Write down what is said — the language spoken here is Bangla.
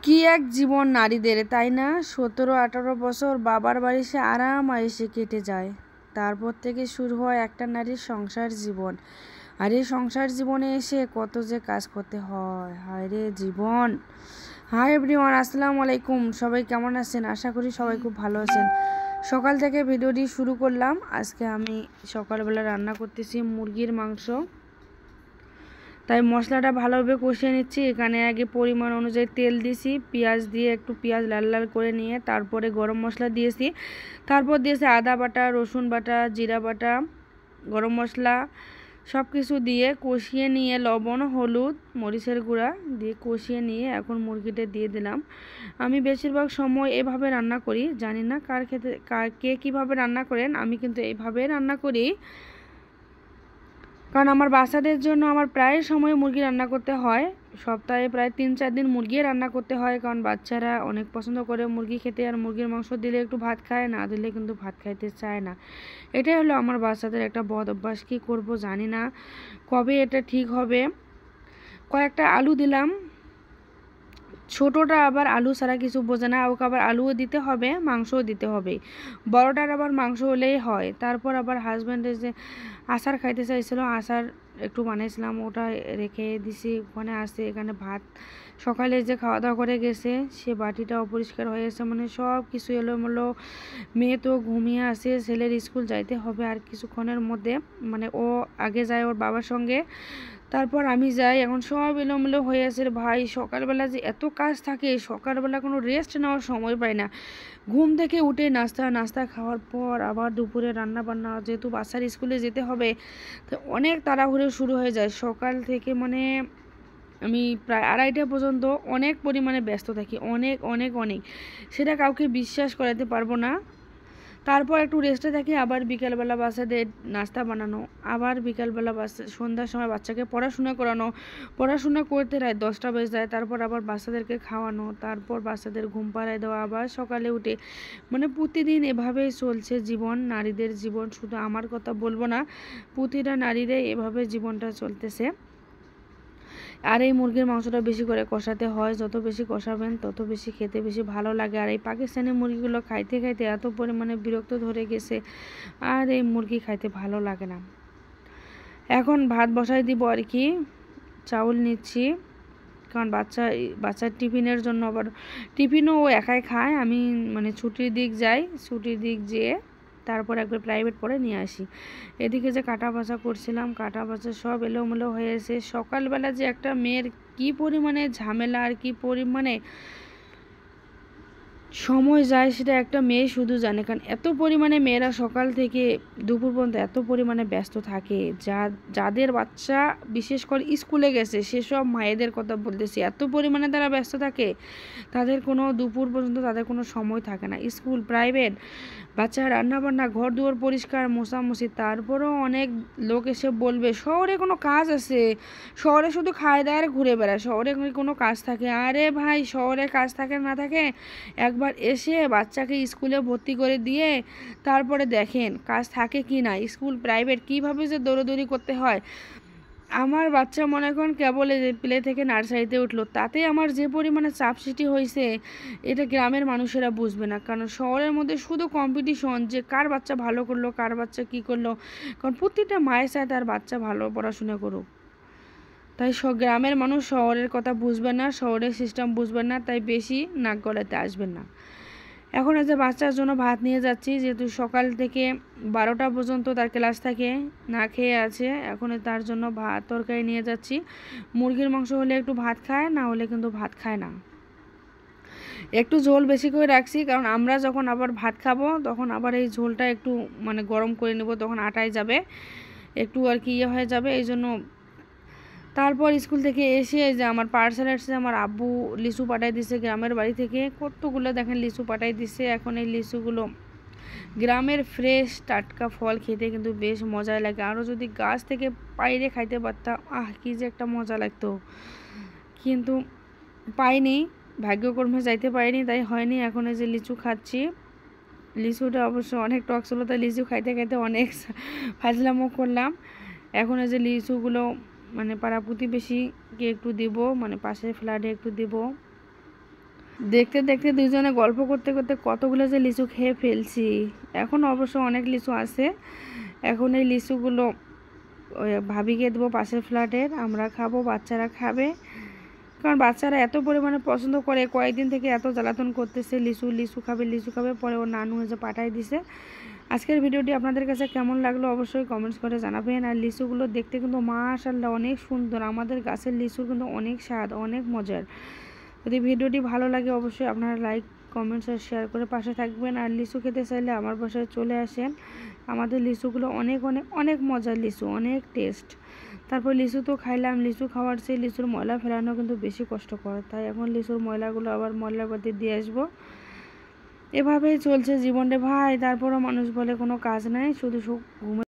কি এক জীবন নারীদের, তাই না? 17-18 বছর বাবার বাড়ি সে আরাম আয়েসে কেটে যায়। তারপর থেকে শুরু হয় একটা নারীর সংসার জীবন। আর এই সংসার জীবনে এসে কত যে কাজ করতে হয়। হায় রে জীবন। হাই এভরিওয়ান, আসসালামু আলাইকুম। সবাই কেমন আছেন? আশা করি সবাই খুব ভালো আছেন। সকাল থেকে ভিডিওটি শুরু করলাম। আজকে আমি সকালবেলা রান্না করতেছি মুরগির মাংস। তাই মশলাটা ভালোভাবে কষিয়ে নিচ্ছি। এখানে আগে পরিমাণ অনুযায়ী তেল দিয়েছি, পেঁয়াজ দিয়ে একটু পেঁয়াজ লাল লাল করে নিয়ে তারপরে গরম মশলা দিয়েছি, তারপর দিয়েছি আদা বাটা, রসুন বাটা, জিরা বাটা, গরম মশলা সব কিছু দিয়ে কষিয়ে নিয়ে লবণ, হলুদ, মরিচের গুঁড়া দিয়ে কষিয়ে নিয়ে এখন মুরগিটা দিয়ে দিলাম। আমি বেশিরভাগ সময় এভাবে রান্না করি, জানি না কে কীভাবে রান্না করেন, আমি কিন্তু এইভাবে রান্না করি। কারণ আমার বাচ্চাদের জন্য আমার প্রায় সময় মুরগি রান্না করতে হয়। সপ্তাহে প্রায় 3-4 দিন মুরগি রান্না করতে হয়, কারণ বাচ্চারা অনেক পছন্দ করে মুরগি খেতে। আর মুরগির মাংস দিলে একটু ভাত খায়, না দিলে কিন্তু ভাত খাইতে চায় না। এটাই হলো আমার বাচ্চাদের একটা বদ অভ্যাস। কী করবো জানি না, কবে এটা ঠিক হবে। কয়েকটা আলু দিলাম। ছোটোটা আবার আলু ছাড়া কিছু বোঝে না, ওকে আবার আলুও দিতে হবে, মাংসও দিতে হবে। বড়টার আবার মাংস হলেই হয়। তারপর আবার হাজব্যান্ডের যে আচার খাইতে চাইছিল, আচার একটু বানিয়েছিলাম, ওটা রেখে দিছি ওখানে আসে। এখানে ভাত সকালে যে খাওয়া দাওয়া করে গেছে সে বাটিটা অপরিষ্কার হয়ে গেছে, মানে সব কিছু এলোমেলো। মেয়ে তো ঘুমিয়ে আসে, ছেলের স্কুল যাইতে হবে আর কিছুক্ষণের মধ্যে, মানে ও আগে যায় ওর বাবার সঙ্গে, তারপর আমি যাই। এখন সব এলোমেলো হয়ে আছে ভাই। সকালবেলা যে এত কাজ থাকে, সকালবেলা কোনো রেস্ট নেওয়ার সময় পাই না। ঘুম থেকে উঠে নাস্তা খাওয়ার পর আবার দুপুরে রান্না বান্না, যেহেতু বাচ্চার স্কুলে যেতে হবে তো অনেক তাড়াহুড়ো শুরু হয়ে যায় সকাল থেকে। মানে আমি প্রায় 2:30 পর্যন্ত অনেক পরিমাণে ব্যস্ত থাকি, অনেক অনেক অনেক, সেটা কাউকে বিশ্বাস করাতে পারবো না। তারপর একটু রেস্টে থাকি, আবার বিকালবেলা বাচ্চাদের নাস্তা বানানো, আবার বিকালবেলা সন্ধ্যার সময় বাচ্চাকে পড়াশোনা করানো, পড়াশোনা করতে রাত 10টা বেজে যায়। তারপর আবার বাচ্চাদেরকে খাওয়ানো, তারপর বাচ্চাদের ঘুম পাড়ায় দেওয়া, আবার সকালে উঠে, মানে প্রতিদিন এভাবেই চলছে জীবন, নারীদের জীবন। শুধু আমার কথা বলবো না, প্রতিটা নারীরাই এভাবে জীবনটা চলতেছে। আর এই মুরগির মাংসটা বেশি করে কষাতে হয়, যত বেশি কষাবেন তত বেশি খেতে বেশি ভালো লাগে। আর এই পাকিস্তানি মুরগিগুলো খাইতে খাইতে এত পরিমাণে বিরক্ত ধরে গেছে, আর এই মুরগি খাইতে ভালো লাগে না। এখন ভাত বসাই দিব আর কি, চাউল নিচ্ছি, কারণ বাচ্চার টিফিনের জন্য। আবার টিফিনও ও একাই খায়, আমি মানে ছুটির দিক যাই, ছুটির দিক যেয়ে তারপর একবার প্রাইভেট পড়ে নিয়ে আসি। এদিকে যে কাটা বাছা করছিলাম, কাটা বাছা সব এলোমেলো হয়েছে। সকালবেলা যে একটা মেয়ের কি পরিমাণে ঝামেলা আর কি পরিমাণে সময় যায় সেটা একটা মেয়ে শুধু জানে। কারণ এত পরিমাণে মেয়েরা সকাল থেকে দুপুর পর্যন্ত এত পরিমাণে ব্যস্ত থাকে, যাদের বাচ্চা বিশেষ করে স্কুলে গেছে সেসব মায়েদের কথা বলতেছি, এত পরিমাণে তারা ব্যস্ত থাকে, তাদের কোনো দুপুর পর্যন্ত তাদের কোনো সময় থাকে না। স্কুল, প্রাইভেট, বাচ্চা রান্নাবান্না, ঘর দুয়ার পরিষ্কার, মোছামুছি। তারপরেও অনেক লোক এসে বলবে শহরে কোনো কাজ আছে, শহরে শুধু খায় দায় আর ঘুরে বেড়ায়, শহরে কোনো কাজ থাকে? আরে ভাই, শহরে কাজ থাকে না থাকে, একবার এসে বাচ্চাকে স্কুলে ভর্তি করে দিয়ে তারপরে দেখেন কাজ থাকে কি না। স্কুল, প্রাইভেট কীভাবে যে দৌড়াদৌড়ি করতে হয়। আমার বাচ্চা মনে করেন কেবল প্লে থেকে নার্সারিতে উঠলো, তাতে আমার যে পরিমাণে চাপ সৃষ্টি হয়েছে, এটা গ্রামের মানুষেরা বুঝবে না। কারণ শহরের মধ্যে শুধু কম্পিটিশন, যে কার বাচ্চা ভালো করলো, কার বাচ্চা কী করলো। কারণ প্রত্যেকটা মায়ের চায় তার বাচ্চা ভালো পড়াশোনা করুক। তাই গ্রামের মানুষ শহরের কথা বুঝবে না, শহরের সিস্টেম বুঝবে না, তাই বেশি নাক গলাতে আসবেন না। এখন এই যে বাচ্চার জন্য ভাত নিয়ে যাচ্ছি, যেহেতু সকাল থেকে 12টা পর্যন্ত তার ক্লাস থাকে, না খেয়ে আছে। এখন তার জন্য ভাত তরকারি নিয়ে যাচ্ছি। মুরগির মাংস হলে একটু ভাত খায়, না হলে কিন্তু ভাত খায় না। একটু ঝোল বেশি করে রাখছি, কারণ আমরা যখন আবার ভাত খাবো তখন আবার এই ঝোলটা একটু মানে গরম করে নেব, তখন আটায় যাবে, একটু আর কি ইয়ে হয়ে যাবে, এই জন্য। তারপর স্কুল থেকে এসে যে আমার পার্সেল আসছে, আমার আব্বু লিচু পাঠাই দিছে গ্রামের বাড়ি থেকে, কতগুলো দেখেন লিচু পাঠাই দিছে। এখন এই লিচুগুলো গ্রামের ফ্রেশ টাটকা ফল খেতে কিন্তু বেশ মজাই লাগে। আরও যদি গাছ থেকে পাইরে খাইতে পারতাম, কি যে একটা মজা লাগতো, কিন্তু পাইনি, ভাগ্যকর্মে যাইতে পারিনি, তাই হয়নি। এখন এই যে লিচু খাচ্ছি, লিচুটা অবশ্য অনেক টক ছিল, তাই লিচু খাইতে খাইতে অনেক ফাজলামো করলাম। এখন এই যে লিচুগুলো মানে পাড়া প্রতিবেশীকে একটু দিব, মানে পাশের ফ্ল্যাটে একটু দিব। দেখতে দেখতে দুজনে গল্প করতে করতে কতগুলো যে লিচু খেয়ে ফেলছি। এখন অবশ্য অনেক লিচু আছে। এখন এই লিচুগুলো ওই ভাবিকে দেবো পাশের ফ্ল্যাটের, আমরা খাবো, বাচ্চারা খাবে। কারণ বাচ্চারা এত পরিমাণে পছন্দ করে, কয়েকদিন থেকে এত জ্বালাতন করতেছে লিচু লিচু খাবে লিচু খাবে, পরে ওর নানু এসে পাঠাই দিছে। আজকের ভিডিওটি আপনাদের কাছে কেমন লাগলো অবশ্যই কমেন্টস করে জানাবেন। আর লিচুগুলো দেখতে কিন্তু মাশাআল্লাহ অনেক সুন্দর, আমাদের গাছের লিচু কিন্তু অনেক স্বাদ, অনেক মজার। যদি ভিডিওটি ভালো লাগে অবশ্যই আপনারা লাইক কমেন্টস আর শেয়ার করে পাশে থাকবেন। আর লিচু খেতে চাইলে আমার বাসায় চলে আসেন, আমাদের লিচুগুলো অনেক অনেক অনেক মজার লিচু, অনেক টেস্ট। তারপর লিচু তো খাইলাম, লিচু খাওয়ার চেয়ে লিচুর ময়লা ফেলানো কিন্তু বেশি কষ্টকর, তাই এখন লিচুর ময়লাগুলো আবার ময়লার বাড়িতে দিয়ে আসবো। এভাবেই চলছে জীবনটা ভাই। তারপরও মানুষ বলে কোনো কাজ নাই, শুধু ঘুমে